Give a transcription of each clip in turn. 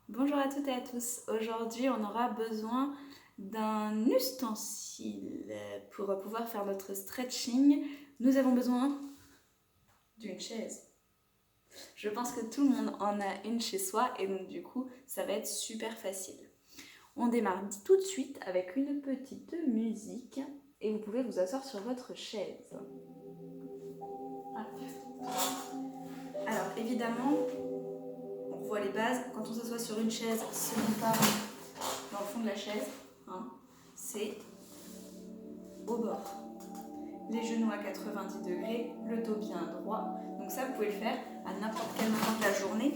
Bonjour à toutes et à tous. Aujourd'hui, on aura besoin d'un ustensile pour pouvoir faire notre stretching. Nous avons besoin d'une chaise. Je pense que tout le monde en a une chez soi et donc du coup, ça va être super facile. On démarre tout de suite avec une petite musique et vous pouvez vous asseoir sur votre chaise. Alors évidemment, on revoit les bases. Quand on s'assoit sur une chaise, ce n'est pas dans le fond de la chaise, hein, c'est au bord. Les genoux à 90 degrés, le dos bien droit. Donc ça, vous pouvez le faire à n'importe quel moment de la journée,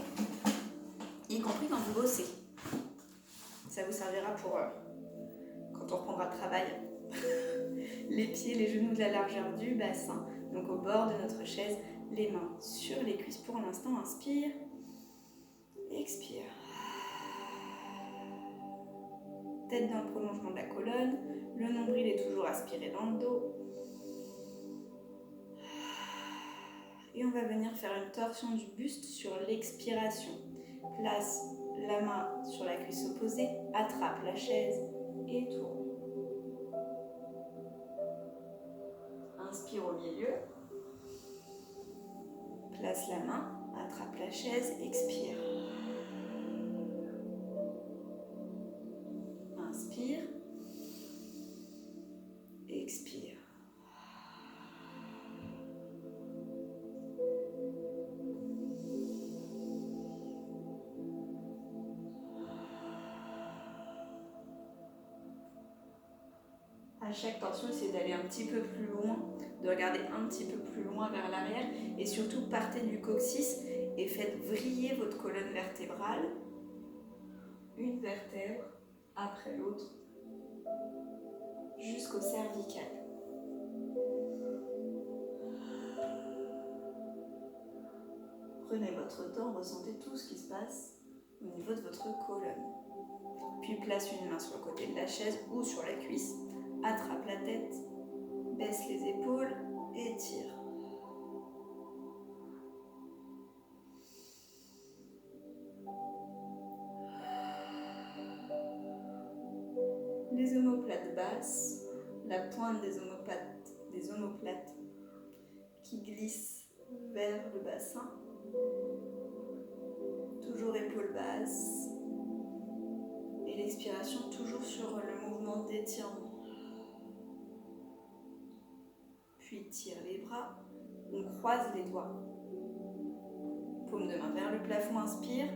y compris quand vous bossez. Ça vous servira pour quand on reprendra le travail. Les pieds, les genoux de la largeur du bassin. Donc au bord de notre chaise, les mains sur les cuisses pour l'instant. Inspire, expire. Tête dans le prolongement de la colonne. Le nombril est toujours aspiré dans le dos. Et on va venir faire une torsion du buste sur l'expiration. Place la main sur la cuisse opposée, attrape la chaise et tourne. Inspire au milieu. Place la main, attrape la chaise, expire. Inspire. Expire. À chaque torsion, essayez d'aller un petit peu plus loin, de regarder un petit peu plus loin vers l'arrière et surtout partez du coccyx et faites vriller votre colonne vertébrale, une vertèbre après l'autre, jusqu'au cervical. Prenez votre temps, ressentez tout ce qui se passe au niveau de votre colonne. Puis place une main sur le côté de la chaise ou sur la cuisse, attrape la tête, baisse les épaules, étire. Les omoplates basses, la pointe des omoplates qui glissent vers le bassin. Toujours épaules basses. Et l'expiration toujours sur le mouvement d'étirement. Puis tire les bras, on croise les doigts. Paume de main vers le plafond, inspire.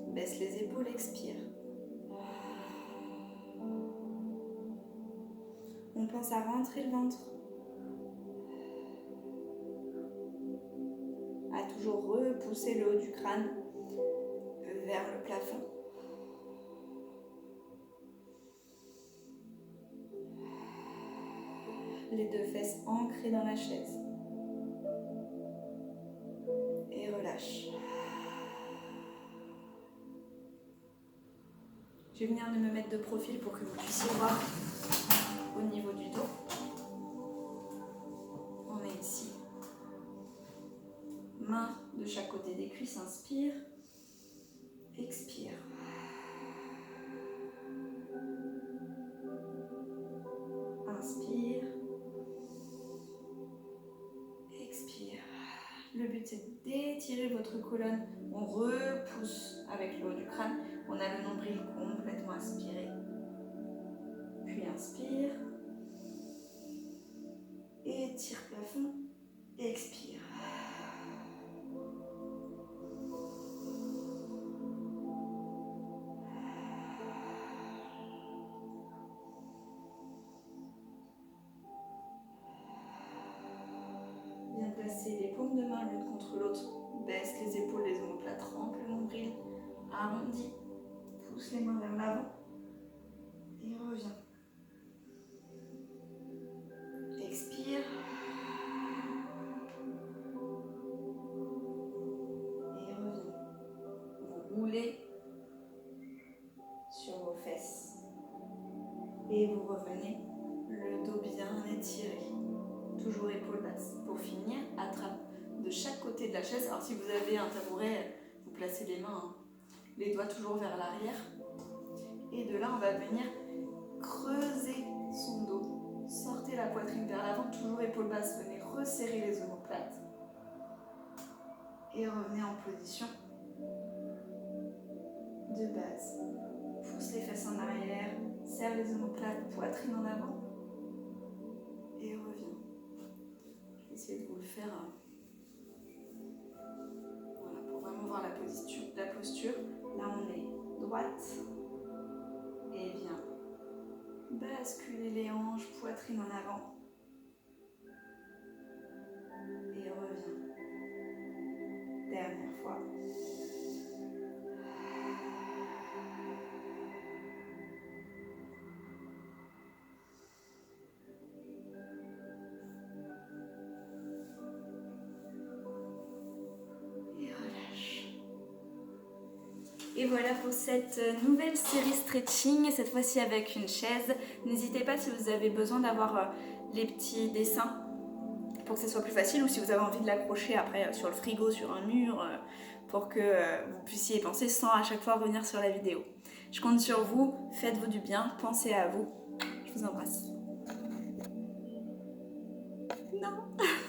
Baisse les épaules, expire. On pense à rentrer le ventre. À toujours repousser le haut du crâne vers le plafond. Les deux fesses ancrées dans la chaise. Et relâche. Je vais venir me mettre de profil pour que vous puissiez voir au niveau du dos. On est ici. Main de chaque côté des cuisses, inspire. Expire. Inspire. Expire. Le but c'est d'étirer votre colonne. On repousse avec le haut du crâne. On a le nombril complètement aspiré. Puis inspire. Étire plafond. Expire. Bien placer les paumes de main l'une contre l'autre. Baisse les épaules, les omoplates, rampe le nombril. Arrondis. Pousse les mains vers l'avant. Et reviens. Expire. Et reviens. Vous roulez sur vos fesses. Et vous revenez, le dos bien étiré. Toujours épaules basses. Pour finir, attrape de chaque côté de la chaise. Alors si vous avez un tabouret, vous placez les mains les doigts toujours vers l'arrière. Et de là, on va venir creuser son dos. Sortez la poitrine vers l'avant, toujours épaules basses. Venez resserrer les omoplates. Et revenez en position de base. Pousse les fesses en arrière, serre les omoplates, poitrine en avant. Et reviens. Je vais essayer de vous le faire. Voilà, pour vraiment voir la posture. Là, on est droite. Et viens basculer les hanches, poitrine en avant. Et reviens. Dernière fois. Et relâche. Et voilà pour cette nouvelle série stretching, cette fois-ci avec une chaise. N'hésitez pas si vous avez besoin d'avoir les petits dessins pour que ce soit plus facile, ou si vous avez envie de l'accrocher après sur le frigo, sur un mur, pour que vous puissiez y penser sans à chaque fois revenir sur la vidéo. Je compte sur vous, faites-vous du bien, pensez à vous. Je vous embrasse. Non.